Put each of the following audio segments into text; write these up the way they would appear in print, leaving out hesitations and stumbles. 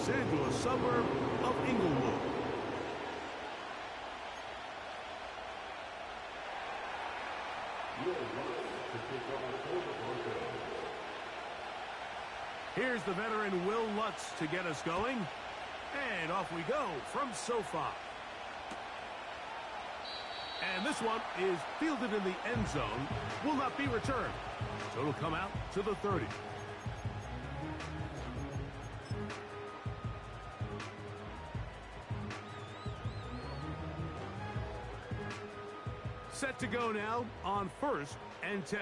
Los Angeles suburb of Inglewood. Here's the veteran Will Lutz to get us going. And off we go from SoFi. And this one is fielded in the end zone. Will not be returned. So it'll come out to the 30. Set to go now on 1st and 10.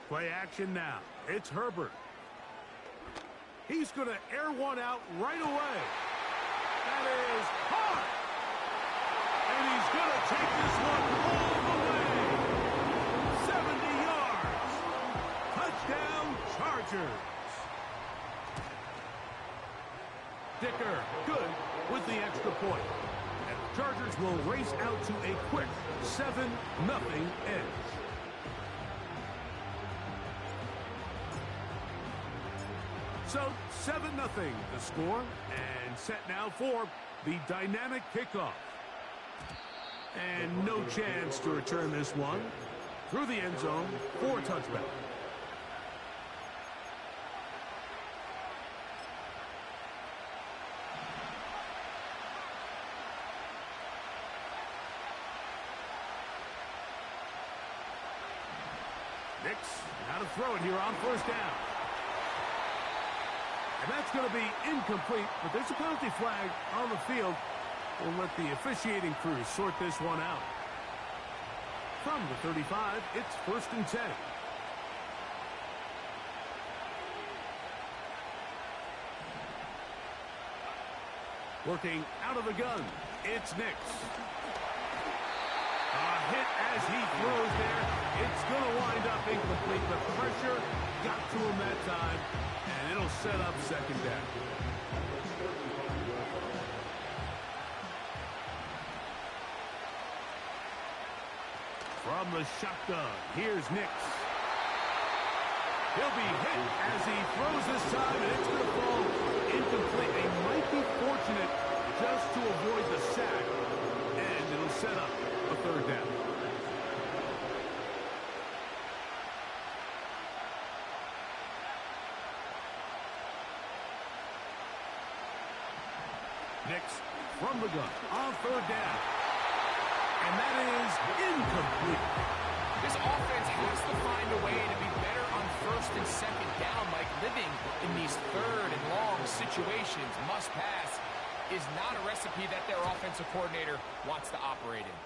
Play action now. It's Herbert. He's going to air one out right away. That is hard. And he's going to take this one all the way. 70 yards. Touchdown, Chargers. Dicker, good with the extra point. And the Chargers will race out to a quick 7-0 edge. So 7-0 the score, and set now for the dynamic kickoff. And no chance to return this one through the end zone for a touchback. Nix, now to throw it here on 1st down. And that's going to be incomplete, but there's a penalty flag on the field. We'll let the officiating crew sort this one out. From the 35, it's 1st and 10. Working out of the gun, it's Nix. A hit as he throws there. It's going to wind up incomplete. The pressure got to him that time, and it'll set up 2nd down. From the shotgun, here's Nix. He'll be hit as he throws this time, and it's going to fall incomplete. They might be fortunate just to avoid the sack, and it'll set up a 3rd down. Nix from the gun on 3rd down. And that is incomplete. This offense has to find a way to be better on 1st and 2nd down, like living in these 3rd and long situations. Must pass is not a recipe that their offensive coordinator wants to operate in.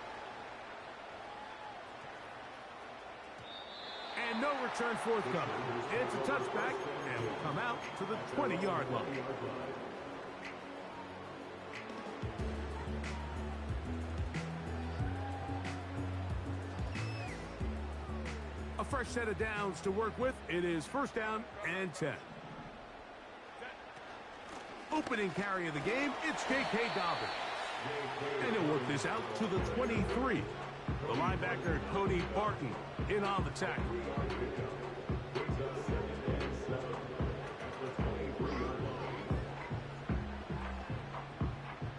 And no return forthcoming. It's a touchback, and will come out to the 20-yard line. A fresh set of downs to work with. It is 1st down and 10. Opening carry of the game, it's J.K. Dobbins. And he'll work this out to the 23. The linebacker, Cody Barton, in on the tackle.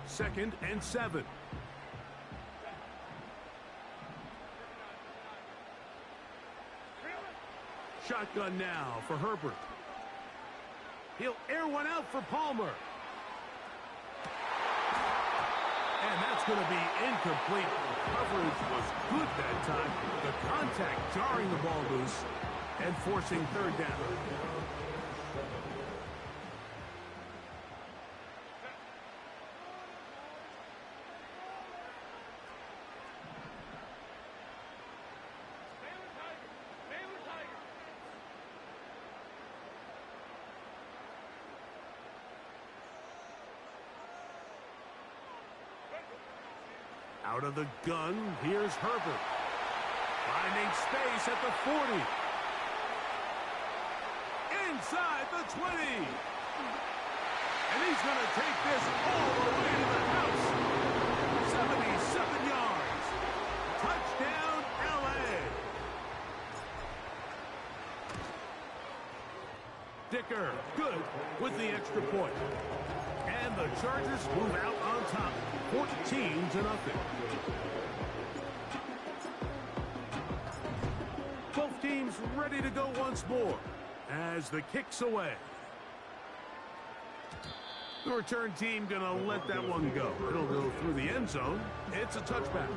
2nd and 7. Shotgun now for Herbert. He'll air one out for Palmer. And that's going to be incomplete. Coverage was good that time. The contact jarring the ball loose and forcing 3rd down. Out of the gun, here's Herbert. Finding space at the 40. inside the 20. And he's going to take this all the way to the house. 77 yards. Touchdown, L.A. Dicker, good with the extra point. And the Chargers move out on top, 14-0. Both teams ready to go once more as the kick's away. The return team going to let that one go. It'll go through the end zone. It's a touchback.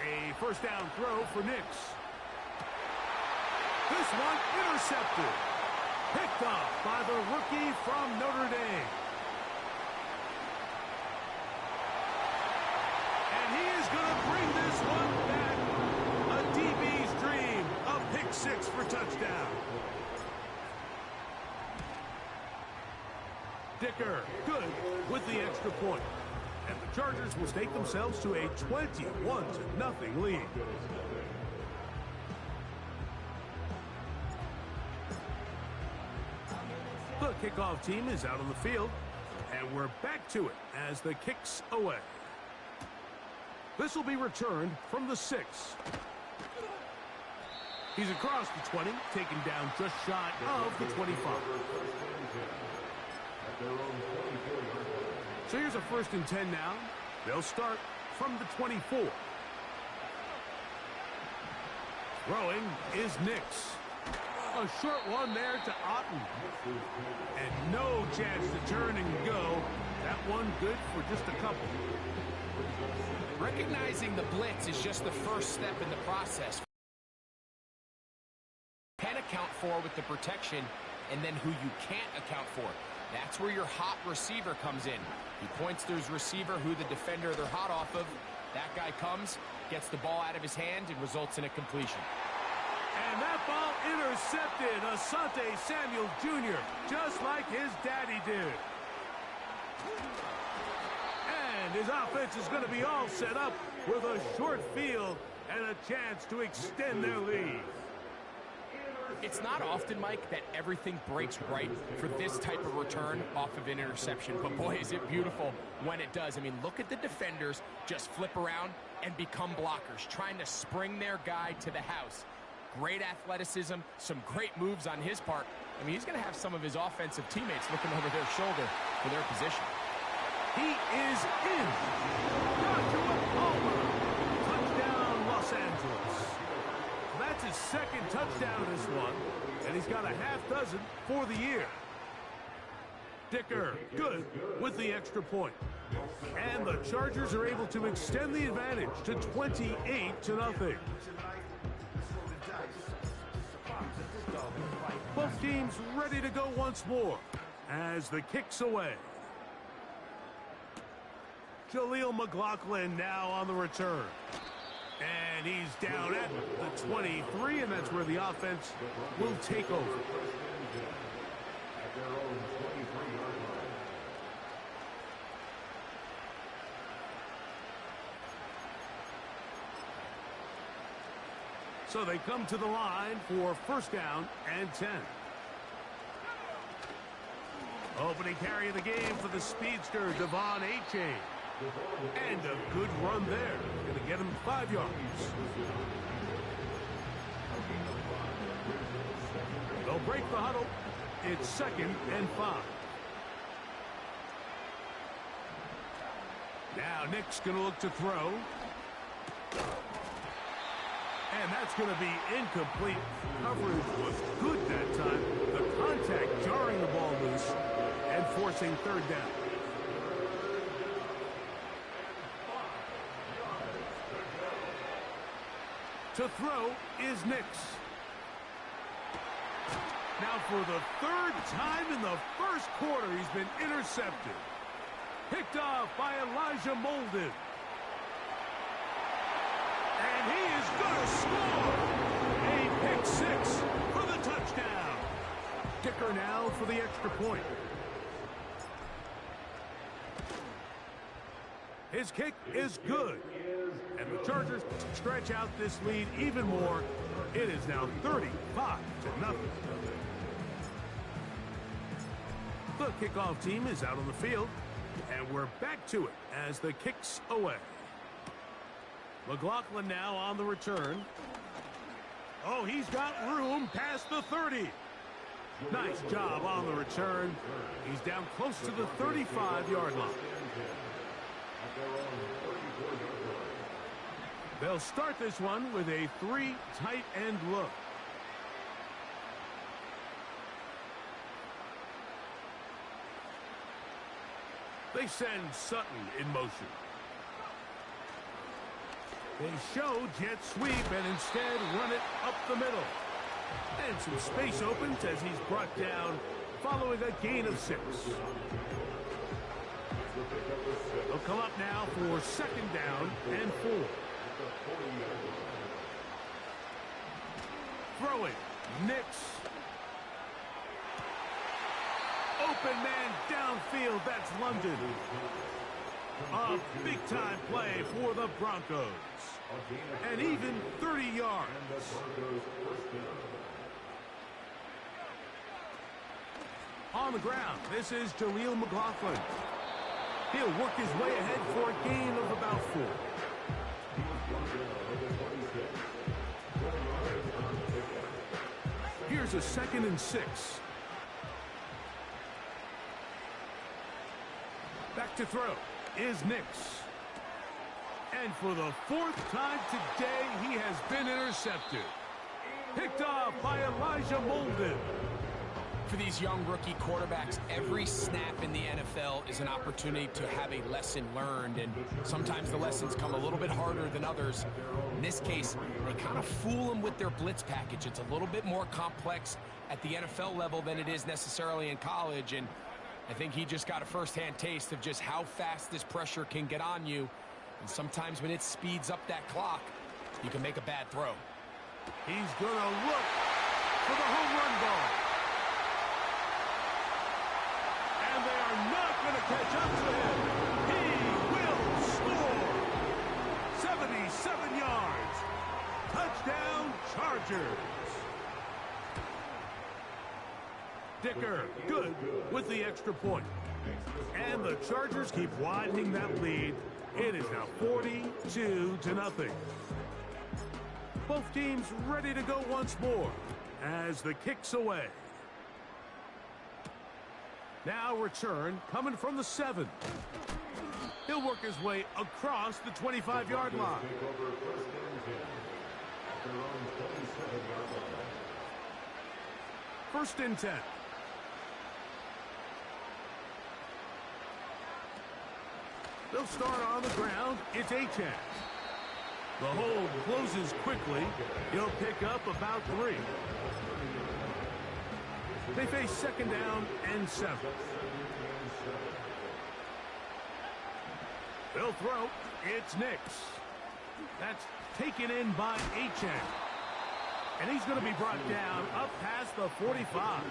A first down throw for Nix. This one intercepted. Picked up by the rookie from Notre Dame. And he is going to bring this one back. A DB's dream. A pick six for touchdown. Dicker, good with the extra point. And the Chargers will stake themselves to a 21-0 lead. The kickoff team is out on the field, and we're back to it as the kick's away. This will be returned from the 6. He's across the 20, taken down just shy of the 25. So here's a 1st and 10 now. They'll start from the 24. Throwing is Nix. A short one there to Otten. And no chance to turn and go. That one good for just a couple. Recognizing the blitz is just the first step in the process. Can account for with the protection, and then who you can't account for. That's where your hot receiver comes in. He points to his receiver who the defender they're hot off of. That guy comes, gets the ball out of his hand, and results in a completion. And that ball intercepted. Asante Samuel Jr., just like his daddy did. And his offense is going to be all set up with a short field and a chance to extend their lead. It's not often, Mike, that everything breaks right for this type of return off of an interception. But, boy, is it beautiful when it does. I mean, look at the defenders just flip around and become blockers, trying to spring their guy to the house. Great athleticism, some great moves on his part. I mean, he's going to have some of his offensive teammates looking over their shoulder for their position. He is in. Joshua Palmer. Touchdown, Los Angeles. That's his 2nd touchdown of this one, and he's got a half dozen for the year. Dicker, good with the extra point. And the Chargers are able to extend the advantage to 28-0. Both teams ready to go once more as the kick's away. Jaleel McLaughlin now on the return. And he's down at the 23, and that's where the offense will take over. So they come to the line for 1st down and 10. Opening carry of the game for the speedster, Devon Achane. And a good run there. Going to get him 5 yards. They'll break the huddle. It's 2nd and 5. Now Nick's going to look to throw. And that's going to be incomplete. Coverage was good that time. The contact jarring the ball loose and forcing 3rd down. To throw is Nix. Now for the 3rd time in the 1st quarter, he's been intercepted. Picked off by Elijah Molden. And he is going to score. A pick 6 for the touchdown. Dicker now for the extra point. His kick is good. And the Chargers stretch out this lead even more. It is now 35-0. The kickoff team is out on the field. And we're back to it as the kick's away. McLaughlin now on the return. Oh, he's got room past the 30. Nice job on the return. He's down close to the 35-yard line. They'll start this one with a 3 tight end look. They send Sutton in motion. They show jet sweep and instead run it up the middle. And some space opens as he's brought down following a gain of 6. They'll come up now for 2nd down and 4. Throwing. Nix. Open man downfield. That's London. A big-time play for the Broncos. And even 30 yards. On the ground, this is Jaleel McLaughlin. He'll work his way ahead for a gain of about 4. Here's a 2nd and 6. Back to throw is Nix. And for the 4th time today, he has been intercepted. Picked off by Elijah Molden. For these young rookie quarterbacks, every snap in the NFL is an opportunity to have a lesson learned, and sometimes the lessons come a little bit harder than others. In this case, they kind of fool them with their blitz package. It's a little bit more complex at the NFL level than it is necessarily in college, and I think he just got a first-hand taste of just how fast this pressure can get on you, and sometimes when it speeds up that clock, you can make a bad throw. He's going to look for the home run ball. And they are not going to catch up to him. He will score. 77 yards. Touchdown, Chargers. Dicker, good with the extra point. And the Chargers keep widening that lead. It is now 42-0. Both teams ready to go once more as the kick's away. Now return coming from the 7. He'll work his way across the 25-yard line. First and 10. They'll start on the ground. It's Achane. The hold closes quickly. He'll pick up about 3. They face 2nd down and 7. They'll throw. It's Nix. That's taken in by Achane. And he's going to be brought down up past the 45.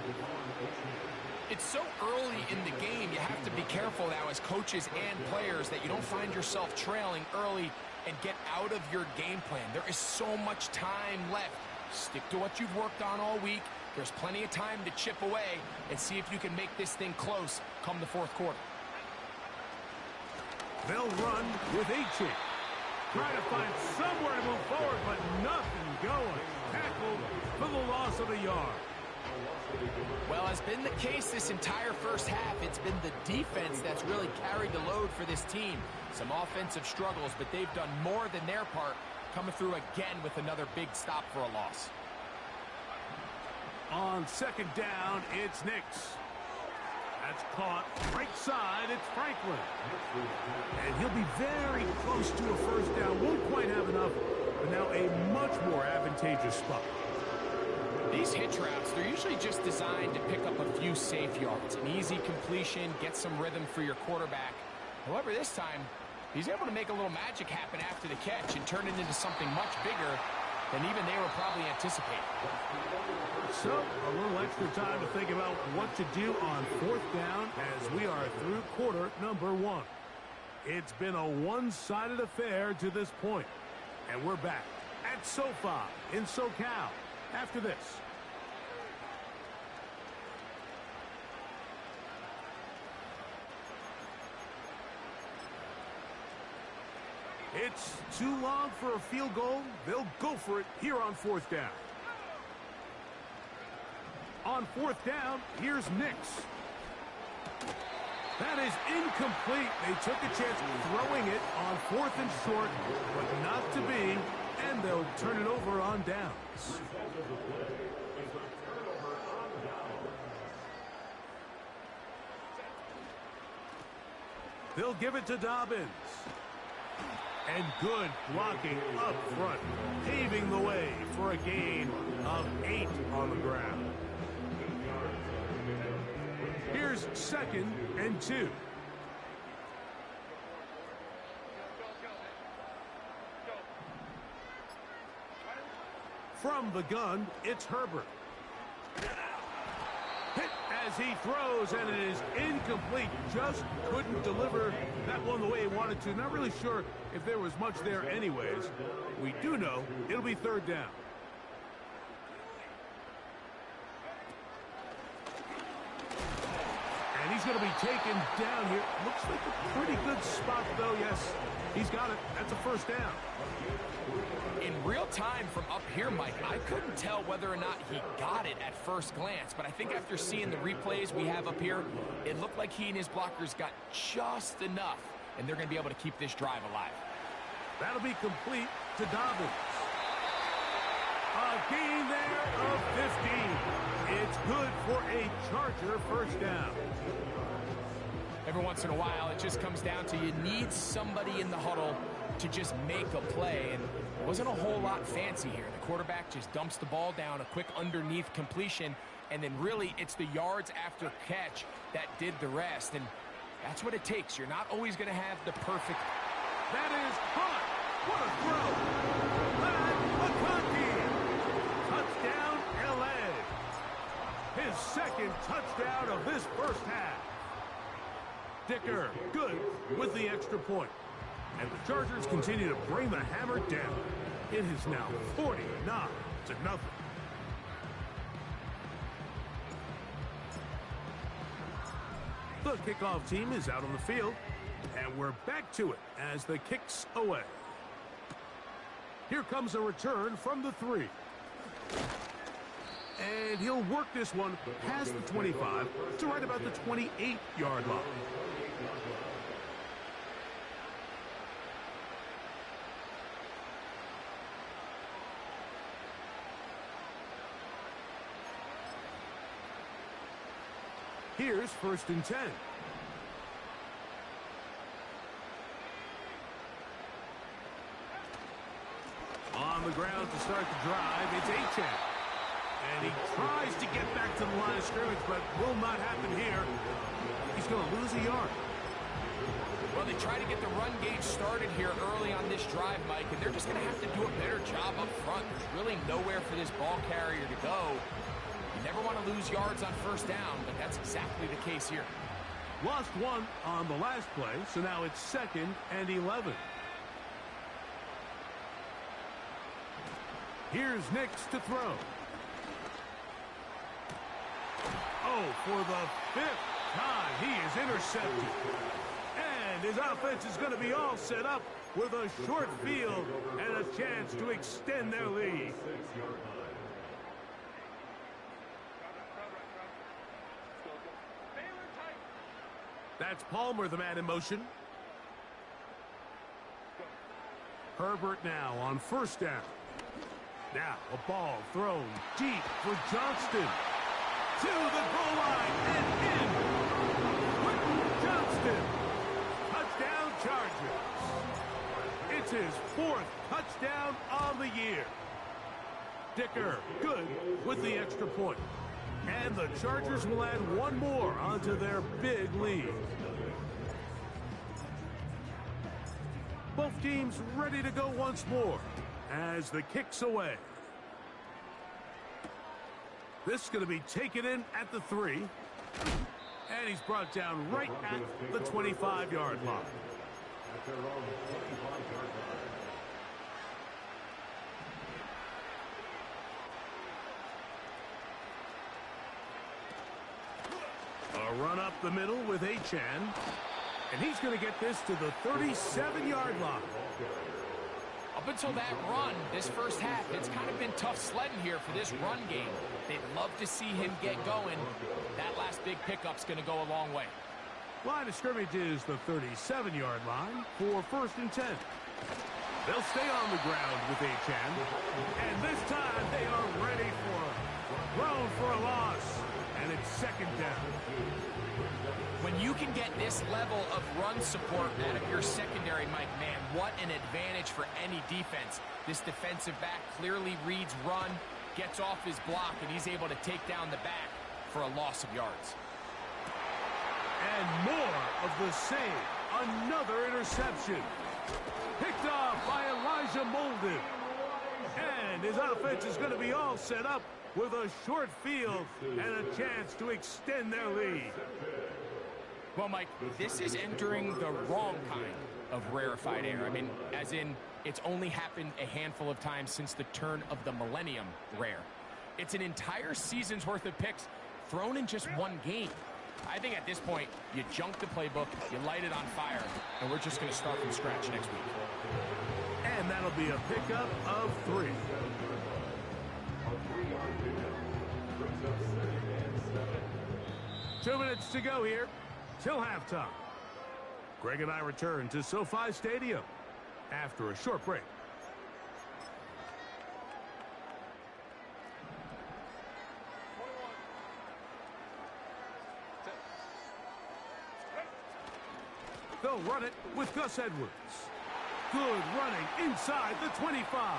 It's so early in the game, you have to be careful now as coaches and players that you don't find yourself trailing early and get out of your game plan. There is so much time left. Stick to what you've worked on all week. There's plenty of time to chip away and see if you can make this thing close come the 4th quarter. They'll run with Achane. Trying to find somewhere to move forward, but nothing going. Tackled for the loss of a yard. Well, has been the case this entire first half. It's been the defense that's really carried the load for this team. Some offensive struggles, but they've done more than their part, coming through again with another big stop for a loss. On 2nd down, it's Nix. That's caught right side. It's Franklin. And he'll be very close to a first down. Won't quite have enough, but now a much more advantageous spot. These hitch routes, they're usually just designed to pick up a few safe yards. An easy completion, get some rhythm for your quarterback. However, this time, he's able to make a little magic happen after the catch and turn it into something much bigger than even they were probably anticipating. So, a little extra time to think about what to do on 4th down as we are through quarter number 1. It's been a one-sided affair to this point. And we're back at SoFi in SoCal after this. It's too long for a field goal. They'll go for it here on fourth down. On fourth down, here's Nix. That is incomplete. They took a chance throwing it on fourth and short, but not to be, and they'll turn it over on downs. They'll give it to Dobbins. And good blocking up front, paving the way for a gain of 8 on the ground. Here's 2nd and 2. From the gun, it's Herbert. Hit as he throws, and it is incomplete. Just couldn't deliver that one the way he wanted to. Not really sure if there was much there anyways. We do know it'll be 3rd down. And he's going to be taken down here. Looks like a pretty good spot, though. Yes, he's got it. That's a 1st down. In real time from up here, Mike, I couldn't tell whether or not he got it at first glance, but I think after seeing the replays we have up here, it looked like he and his blockers got just enough, and they're going to be able to keep this drive alive. That'll be complete to Dobbins. A gain there of 15. It's good for a Charger 1st down. Every once in a while, it just comes down to you need somebody in the huddle to just make a play, and it wasn't a whole lot fancy here. The quarterback just dumps the ball down, a quick underneath completion, and then really it's the yards after catch that did the rest, and that's what it takes. You're not always going to have the perfect. That is hot. What a throw. Matt McConkey. Touchdown, L.A. His 2nd touchdown of this 1st half. Dicker, good with the extra point. And the Chargers continue to bring the hammer down. It is now 49-0. The kickoff team is out on the field, and we're back to it as the kick's away. Here comes a return from the 3. And he'll work this one past the 25 to right about the 28-yard line. Here's 1st and 10. On the ground to start the drive, it's Achane. And he tries to get back to the line of scrimmage, but will not happen here. He's going to lose a yard. Well, they try to get the run gauge started here early on this drive, Mike, and they're just going to have to do a better job up front. There's really nowhere for this ball carrier to go. You never want to lose yards on 1st down, but that's exactly the case here. Lost 1 on the last play, so now it's 2nd and 11. Here's Nix to throw. Oh, for the 5th time, he is intercepted. And his offense is going to be all set up with a short field and a chance to extend their lead. That's Palmer, the man in motion. Herbert now on 1st down. Now a ball thrown deep for Johnston. To the goal line and in. Quentin Johnston. Touchdown Chargers. It's his 4th touchdown on the year. Dicker, good with the extra point. And the Chargers will add 1 more onto their big lead. Both teams ready to go once more as the kick's away. This is going to be taken in at the 3. And he's brought down right at the 25-yard line. at their own 25-yard line. A run up the middle with Achane. And he's going to get this to the 37-yard line. Up until that run, this first half, it's kind of been tough sledding here for this run game. They'd love to see him get going. That last big pickup's going to go a long way. Line of scrimmage is the 37-yard line for 1st and 10. They'll stay on the ground with Achane. And this time they are ready for him. Thrown for a loss. And it's 2nd down. When you can get this level of run support out of your secondary, Mike, man, what an advantage for any defense. This defensive back clearly reads run, gets off his block, and he's able to take down the back for a loss of yards. And more of the same. Another interception. Picked off by Elijah Molden. And his offense is going to be all set up with a short field and a chance to extend their lead. Well, Mike, this is entering the wrong kind of rarefied air. I mean, as in, it's only happened a handful of times since the turn of the millennium rare. It's an entire season's worth of picks thrown in just one game. I think at this point, you junk the playbook, you light it on fire, and we're just going to start from scratch next week. And that'll be a pickup of 3. 2 minutes to go here till halftime. Greg and I return to SoFi Stadium after a short break. They'll run it with Gus Edwards. Good running inside the 25.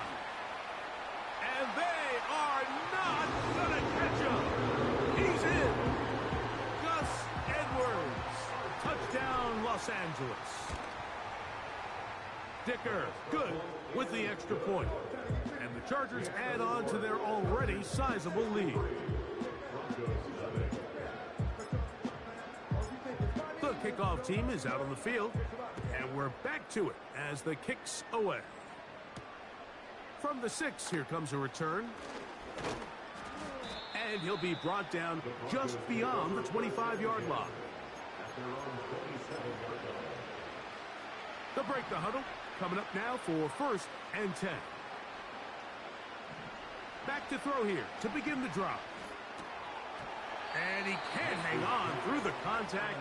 And they are not going to catch him. He's in. Gus Edwards. Touchdown, Los Angeles. Dicker, good with the extra point. And the Chargers add on to their already sizable lead. The kickoff team is out on the field, and we're back to it as the kick's away. From the 6, here comes a return. And he'll be brought down just beyond the 25-yard line. They'll break the huddle. Coming up now for 1st and 10. Back to throw here to begin the drive. And he can't hang on through the contact.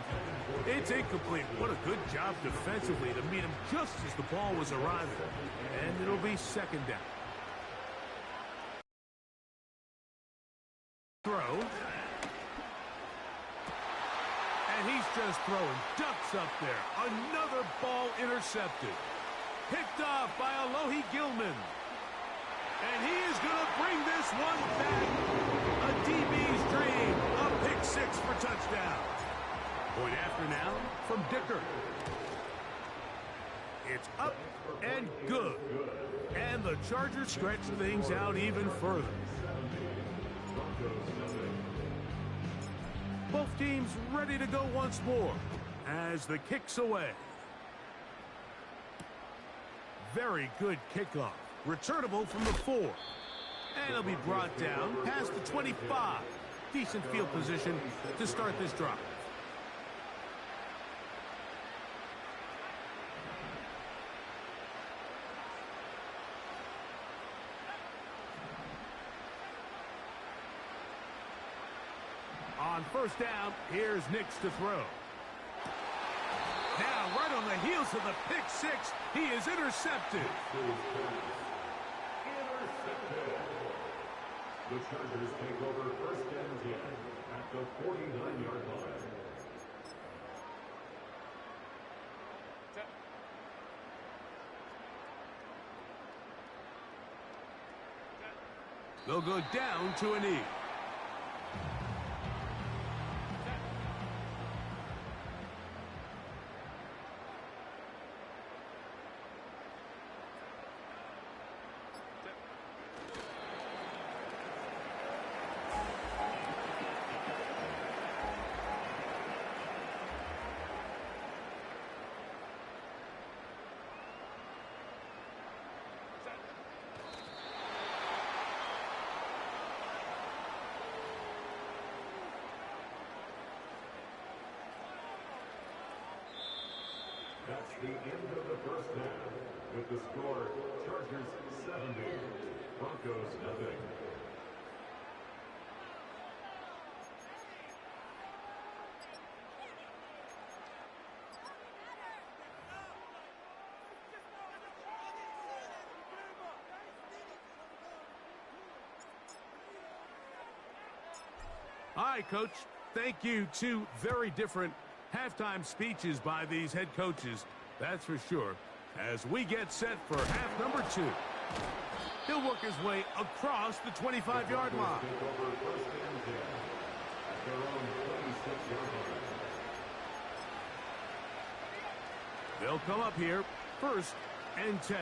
It's incomplete. What a good job defensively to meet him just as the ball was arriving. And it'll be 2nd down. Throw. And he's just throwing ducks up there. Another ball intercepted. Picked off by Alohi Gilman. And he is going to bring this one back. A DB's dream. A pick 6 for touchdown. Point after now from Dicker. It's up and good. And the Chargers stretch things out even further. Both teams ready to go once more as the kick's away. Very good kickoff. Returnable from the 4. And it'll be brought down past the 25. Decent field position to start this drive. On 1st down, here's Nix to throw. Now, right on the heels of the pick 6, he is intercepted. The Chargers take over 1st and 10 at the 49-yard line. They'll go down to a knee. That's the end of the first half. With the score, Chargers 70, Broncos nothing. All right, Coach. Thank you. Two very different halftime speeches by these head coaches. That's for sure. As we get set for half number 2. He'll work his way across the 25-yard line. Take over first and 10 at their own 26-yard line. They'll come up here, 1st and 10.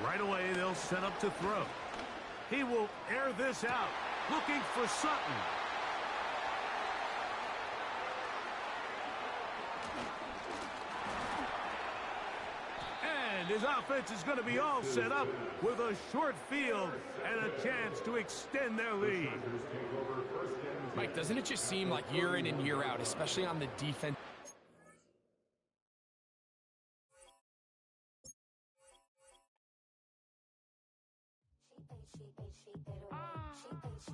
Right away, they'll set up to throw. He will air this out, looking for Sutton. And his offense is going to be all set up with a short field and a chance to extend their lead. Mike, doesn't it just seem like year in and year out, especially on the defense?